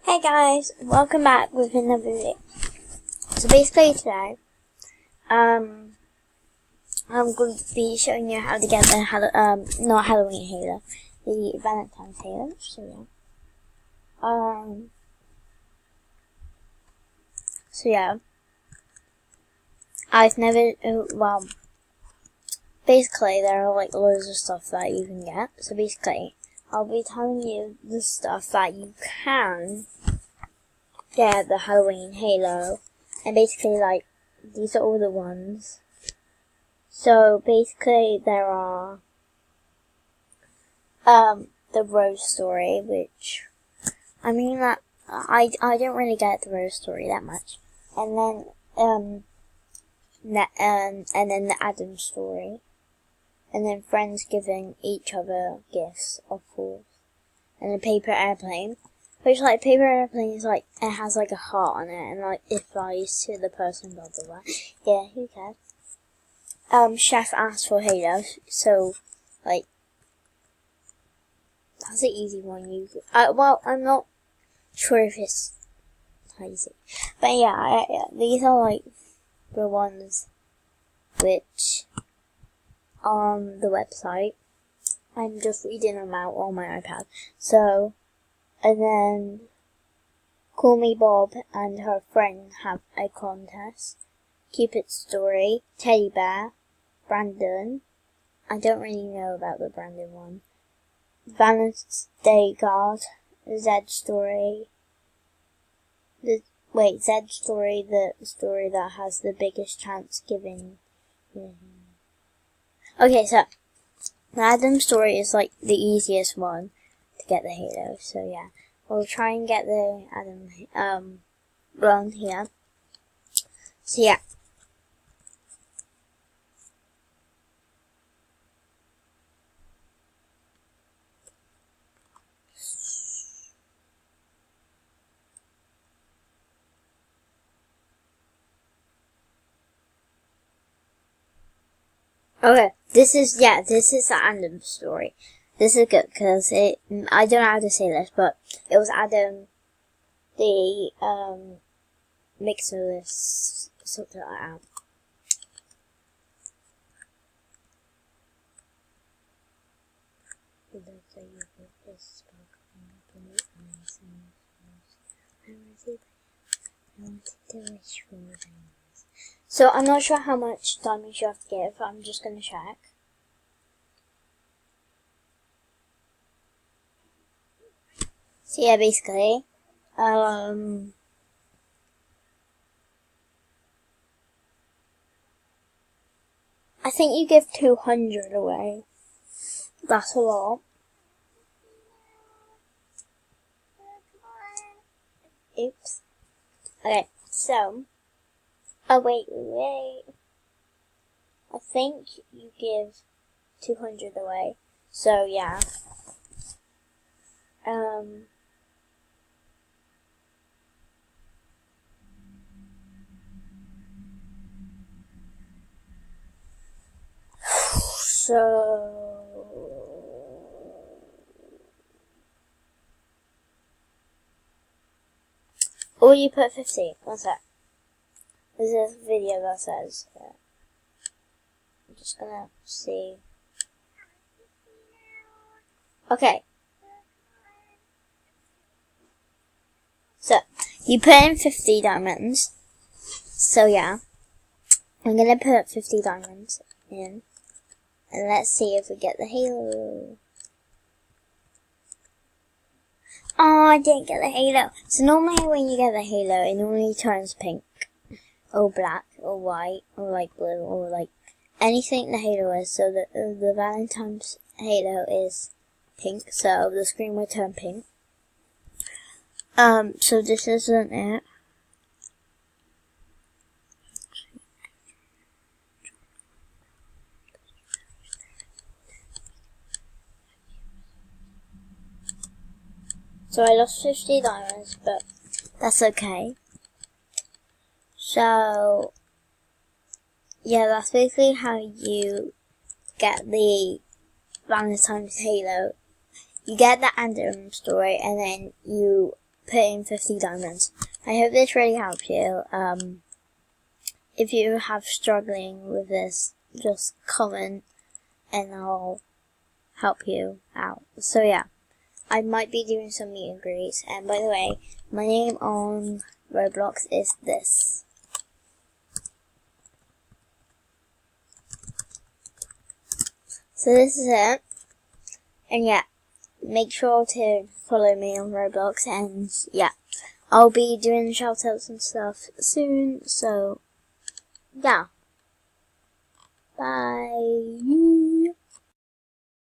Hey guys, welcome back with another video. So basically today, I'm going to be showing you how to get the not Halloween halo, the Valentines halo. So yeah, I've never basically there are like loads of stuff that you can get. So basically, I'll be telling you the stuff that you can get the Halloween halo, and basically like these are all the ones. So basically there are the Rose story, which I mean that I don't really get the Rose story that much, and then and then the Adam story, and then friends giving each other gifts, of course, and the paper airplane. Which, like, paper airplane is, like, it has, like, a heart on it, and, like, it flies to the person, blah, blah, blah. Yeah, who cares? Chef asked for halo, so, like, that's an easy one. Well, I'm not sure if it's easy. But, yeah, these are, like, the ones which, on the website, I'm just reading them out on my iPad. So, and then Call Me Bob and her friend have a contest. Cupid story, Teddy Bear, Brandon. I don't really know about the Brandon one. Valentine's Day Guard, Zed story. Zed story, the story that has the biggest chance giving. Okay, so the Adam story is like the easiest one to get the halo, so yeah. We'll try and get the Adam one here. So yeah. Okay, this is the Adam story. This is good because I don't know how to say this, but it was Adam, the mixolist, something like that. So I'm not sure how much diamonds you have to give. I'm just gonna check. So yeah, basically, I think you give 200 away. That's a lot. Oops. Okay, so, wait. I think you give 200 away. So yeah. Or you put 50. What's that? There's a video that says that. I'm just gonna see. Okay. So, you put in 50 diamonds. So yeah. I'm gonna put 50 diamonds in. And let's see if we get the halo. Oh, I didn't get the halo. So normally when you get the halo, it normally turns pink. Or black, or white, or like blue, or like anything the halo is. So the Valentine's halo is pink, so the screen will turn pink. So this isn't it. So I lost 50 diamonds, but that's okay. So, yeah, that's basically how you get the Valentine's halo. You get the Adam story, and then you put in 50 diamonds. I hope this really helped you. If you have struggling with this, just comment and I'll help you out. So yeah, I might be doing some meet and greets. And by the way, my name on Roblox is this. So this is it. And yeah, make sure to follow me on Roblox, and yeah, I'll be doing shoutouts and stuff soon, so yeah. Bye.